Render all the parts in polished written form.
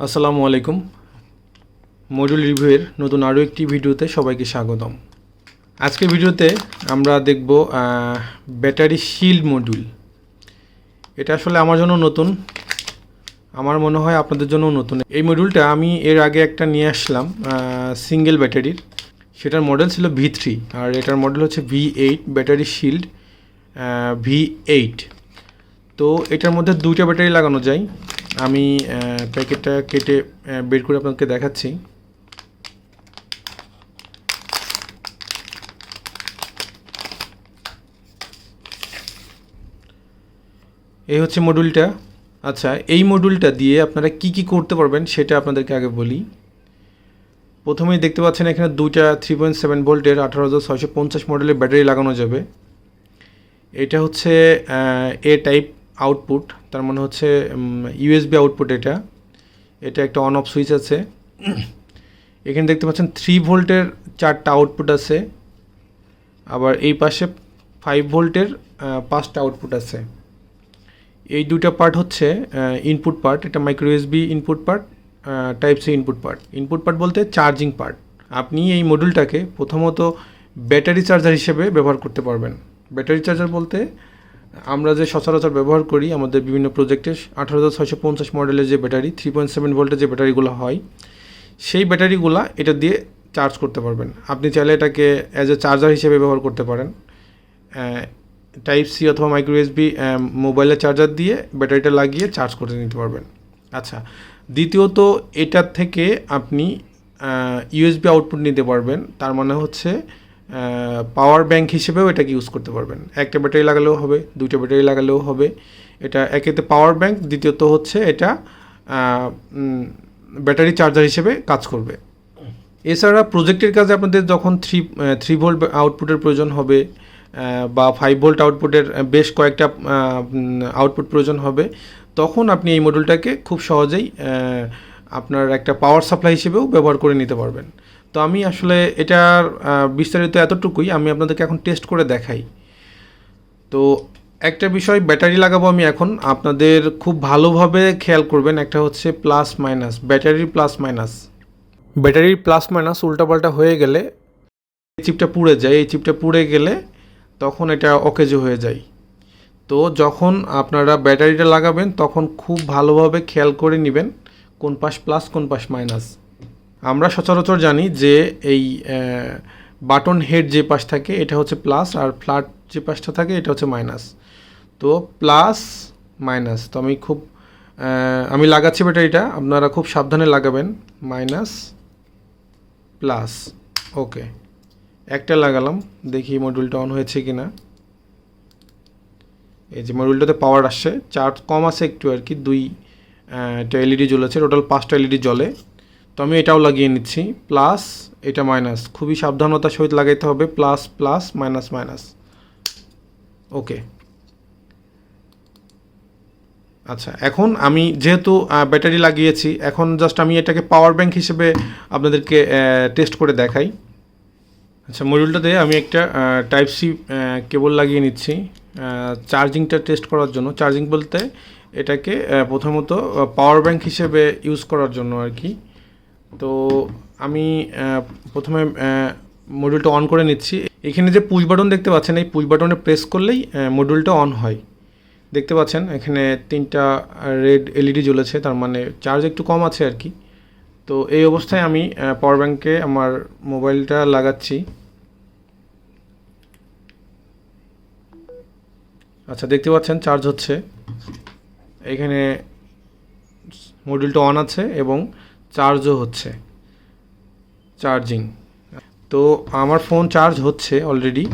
আসসালামু আলাইকুম। মডিউল রিভিউয়ের নতুন আরও একটি ভিডিওতে সবাইকে স্বাগতম। আজকের ভিডিওতে আমরা দেখব ব্যাটারি শিল্ড মডিউল। এটা আসলে আমার জন্য নতুন, আমার মনে হয় আপনাদের জন্য নতুন। এই মডিউলটা আমি এর আগে একটা নিয়ে আসলাম সিঙ্গেল ব্যাটারির, সেটার মডেল ছিল V3 আর এটার মডেল হচ্ছে V8 ব্যাটারি শিল্ড V8। তো এটার মধ্যে দুইটা ব্যাটারি লাগানো যায়। আমি প্যাকেটটা কেটে বের করে আপনাকে দেখাচ্ছি। এই হচ্ছে মডিউলটা। আচ্ছা, এই মডিউলটা দিয়ে আপনারা কি কি করতে পারবেন সেটা আপনাদেরকে আগে বলি। প্রথমেই দেখতে পাচ্ছেন এখানে দুইটা 3.7 ভোল্টের 18650 মডেলের ব্যাটারি লাগানো যাবে। এটা হচ্ছে এ টাইপ আউটপুট, তার মানে হচ্ছে ইউএসবি আউটপুট। এটা একটা অন অফ সুইচ আছে। এখানে দেখতে পাচ্ছেন 3 ভোল্টের 4টা আউটপুট আছে, আবার এই পাশে 5 ভোল্টের 5টা আউটপুট আছে। এই দুইটা পার্ট হচ্ছে ইনপুট পার্ট, এটা micro USB input part, type C input part. Input part বলতে চার্জিং পার্ট। আপনি এই মডিউলটাকে প্রথমত ব্যাটারি চার্জার হিসেবে ব্যবহার করতে পারবেন। ব্যাটারি চার্জার বলতে আমরা যে সচরাচর ব্যবহার করি আমাদের বিভিন্ন প্রজেক্টে 18650 মডেলের যে ব্যাটারি 3.7 ভোল্টের যে ব্যাটারিগুলো হয়, সেই ব্যাটারিগুলো এটা দিয়ে চার্জ করতে পারবেন। আপনি চাইলে এটাকে অ্যাজ এ চার্জার হিসেবে ব্যবহার করতে পারেন। টাইপ সি অথবা মাইক্রো ইউএসবি মোবাইলের চার্জার দিয়ে ব্যাটারিটা লাগিয়ে চার্জ করে নিতে পারবেন। আচ্ছা, দ্বিতীয়ত এটার থেকে আপনি ইউএসবি আউটপুট নিতে পারবেন। তার মানে হচ্ছে পাওয়ার ব্যাংক হিসেবেও এটাকে ইউজ করতে পারবেন। একটা ব্যাটারি লাগালেও হবে, দুইটা ব্যাটারি লাগালেও হবে। এটা একেতে পাওয়ার ব্যাংক, দ্বিতীয়ত হচ্ছে এটা ব্যাটারি চার্জার হিসেবে কাজ করবে। এছাড়া প্রজেক্টের কাজে আপনাদের যখন থ্রি ভোল্ট আউটপুটের প্রয়োজন হবে বা 5 ভোল্ট আউটপুটের বেশ কয়েকটা আউটপুট প্রয়োজন হবে, তখন আপনি এই মডিউলটাকে খুব সহজেই আপনার একটা পাওয়ার সাপ্লাই হিসেবেও ব্যবহার করে নিতে পারবেন। তো আমি আসলে এটার বিস্তারিত এতটুকুই, আমি আপনাদেরকে এখন টেস্ট করে দেখাই। তো একটা বিষয় ব্যাটারি লাগাবো আমি এখন, আপনাদের খুব ভালোভাবে খেয়াল করবেন। একটা হচ্ছে প্লাস মাইনাস, ব্যাটারির প্লাস মাইনাস। ব্যাটারির প্লাস মাইনাস উল্টাপাল্টা হয়ে গেলে এই চিপটা পুড়ে যায়। এই চিপটা পুড়ে গেলে তখন এটা অকেজো হয়ে যায়। তো যখন আপনারা ব্যাটারিটা লাগাবেন তখন খুব ভালোভাবে খেয়াল করে নেবেন কোন পাশ প্লাস কোন পাশ মাইনাস। আমরা সচরাচর জানি যে এই বাটন হেড যে পাশ থাকে এটা হচ্ছে প্লাস, আর ফ্ল্যাট যে পাশটা থাকে এটা হচ্ছে মাইনাস। তো প্লাস মাইনাস, তো আমি লাগাচ্ছি ব্যাটারিটা, আপনারা খুব সাবধানে লাগাবেন। মাইনাস প্লাস, ওকে, একটা লাগালাম, দেখি মডিউলটা অন হয়েছে কি না। এই যে মডিউলটাতে পাওয়ার আসছে, চার্জ কম আছে একটু আর কি, দুইটা এলইডি জ্বলেছে, টোটাল 5টা এলইডি জ্বলে। তো আমি এটাও লাগিয়ে নিচ্ছি, প্লাস এটা মাইনাস, খুবই সাবধানতার সহিত লাগাইতে হবে। প্লাস প্লাস মাইনাস মাইনাস, ওকে। আচ্ছা, এখন আমি যেহেতু ব্যাটারি লাগিয়েছি, এখন জাস্ট আমি এটাকে পাওয়ার ব্যাংক হিসেবে আপনাদেরকে টেস্ট করে দেখাই। আচ্ছা, মডিউলটাতে আমি একটা টাইপ সি কেবল লাগিয়ে নিচ্ছি চার্জিংটা টেস্ট করার জন্য। চার্জিং বলতে এটাকে প্রথমত পাওয়ার ব্যাংক হিসেবে ইউজ করার জন্য আর কি। তো আমি প্রথমে মডিউলটা অন করে নিচ্ছি। এখানে যে পুশ বাটন দেখতে পাচ্ছেন, এই পুশ বাটনে প্রেস করলেই মডিউলটা অন হয়। দেখতে পাচ্ছেন এখানে 3টা রেড এলইডি জ্বলেছে, তার মানে চার্জ একটু কম আছে আর কি। তো এই অবস্থায় আমি পাওয়ার ব্যাংকে আমার মোবাইলটা লাগাচ্ছি। আচ্ছা, দেখতে পাচ্ছেন চার্জ হচ্ছে, এখানে মডিউলটা অন আছে এবং চার্জও হচ্ছে, চার্জিং। তো আমার ফোন চার্জ হচ্ছে অলরেডি।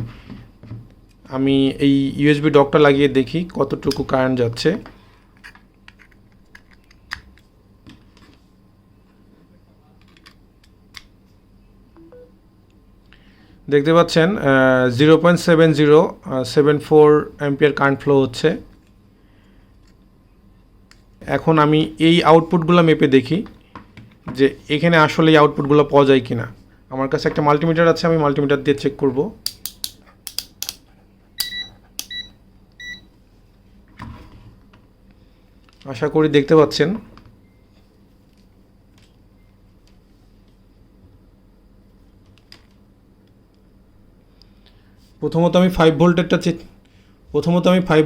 আমি এই ইউএসবি ডকটা লাগিয়ে দেখি কতটুকু কারেন্ট যাচ্ছে। দেখতে পাচ্ছেন 0.7074 অ্যাম্পিয়ার কারেন্ট ফ্লো হচ্ছে। এখন আমি এই আউটপুটগুলো মেপে দেখি যে এখানে আসলে এই আউটপুটগুলো পাওয়া যায় কিনা। আমার কাছে একটা মাল্টিমিটার আছে, আমি মাল্টিমিটার দিয়ে চেক করব। আশা করি দেখতে পাচ্ছেন প্রথমত আমি 5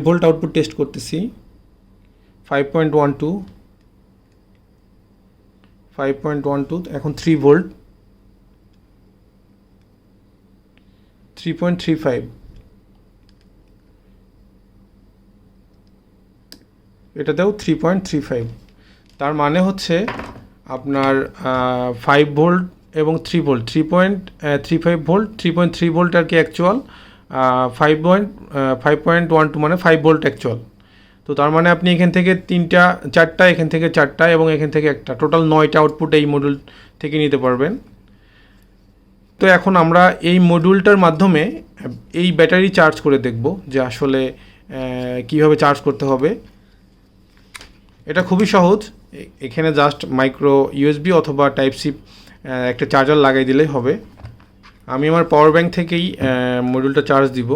ভোল্ট আউটপুট টেস্ট করতেছি। 5.12 এখন 3 ভোল্ট, 3.35, এটাতেও 3.35। তার মানে হচ্ছে আপনার 5 ভোল্ট এবং 3 ভোল্ট, 3.35 ভোল্ট, 3.3 ভোল্ট আর কি অ্যাকচুয়াল, 5.12 মানে 5 ভোল্ট অ্যাকচুয়াল। তো তার মানে আপনি এখান থেকে 4টা, এখান থেকে 4টা এবং এখান থেকে একটা, টোটাল 9টা আউটপুট এই মডিউল থেকে নিতে পারবেন। তো এখন আমরা এই মডিউলটার মাধ্যমে এই ব্যাটারি চার্জ করে দেখব যে আসলে কীভাবে চার্জ করতে হবে। এটা খুবই সহজ, এখানে জাস্ট মাইক্রো ইউএসবি অথবা টাইপ সি একটা চার্জার লাগাই দিলেই হবে। আমি আমার পাওয়ার ব্যাংক থেকেই মডিউলটা চার্জ দিব,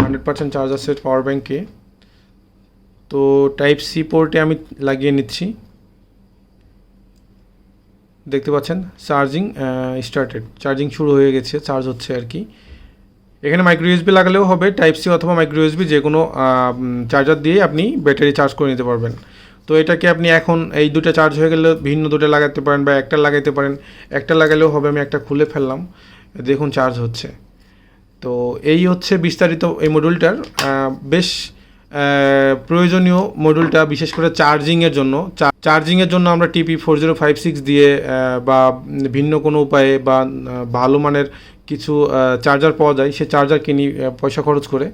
100% চার্জ আছে পাওয়ার ব্যাংকে। তো টাইপ সি পোর্টে আমি লাগিয়ে নিচ্ছি, দেখতে পাচ্ছেন চার্জিং স্টার্টেড, চার্জিং শুরু হয়ে গেছে, চার্জ হচ্ছে আর কি। এখানে মাইক্রো ইউএসবি লাগালেও হবে, টাইপ সি অথবা মাইক্রো ইউএসবি যে কোনো চার্জার দিয়ে আপনি ব্যাটারি চার্জ করে নিতে পারবেন। তো এটাকে আপনি এখন এই দুটো চার্জ হয়ে গেলে ভিন্ন দুটো লাগাতে পারেন বা একটা লাগাইতে পারেন, একটা লাগালেও হবে। আমি একটা খুলে ফেললাম, দেখুন চার্জ হচ্ছে। তো এই হচ্ছে বিস্তারিত এই মডিউলটার, বেশ প্রয়োজনীয় মডিউলটা, বিশেষ করে চার্জিংয়ের জন্য আমরা TP4056 দিয়ে বা ভিন্ন কোনো উপায়ে বা ভালো মানের কিছু চার্জার পাওয়া যায়, সে চার্জার কিনি পয়সা খরচ করে।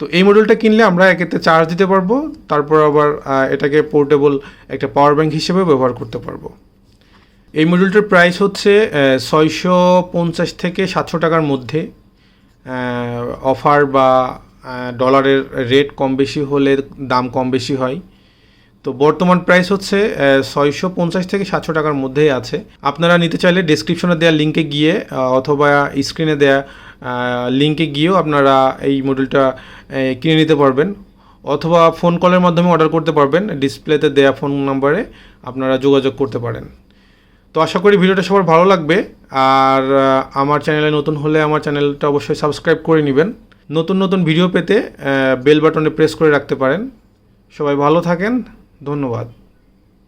তো এই মডিউলটা কিনলে আমরা একেতে চার্জ দিতে পারবো, তারপর আবার এটাকে পোর্টেবল একটা পাওয়ার ব্যাংক হিসেবে ব্যবহার করতে পারবো। এই মডিউলটার প্রাইস হচ্ছে 650 থেকে 700 টাকার মধ্যে। অফার বা ডলারের রেট কম বেশি হলে দাম কম বেশি হয়। তো বর্তমান প্রাইস হচ্ছে 650 থেকে 700 টাকার মধ্যেই আছে। আপনারা নিতে চাইলে ডেসক্রিপশনে দেওয়া লিঙ্কে গিয়ে অথবা স্ক্রিনে দেওয়া লিঙ্কে গিয়েও আপনারা এই মডিউলটা কিনে নিতে পারবেন, অথবা ফোন কলের মাধ্যমে অর্ডার করতে পারবেন। ডিসপ্লেতে দেওয়া ফোন নাম্বারে আপনারা যোগাযোগ করতে পারেন। তো আশা করি ভিডিওটা সবার ভালো লাগবে। আর আমার চ্যানেলে নতুন হলে আমার চ্যানেলটা অবশ্যই সাবস্ক্রাইব করে নেবেন। নতুন ভিডিও পেতে বেল বাটনে প্রেস করে রাখতে পারেন। সবাই ভালো থাকেন, ধন্যবাদ।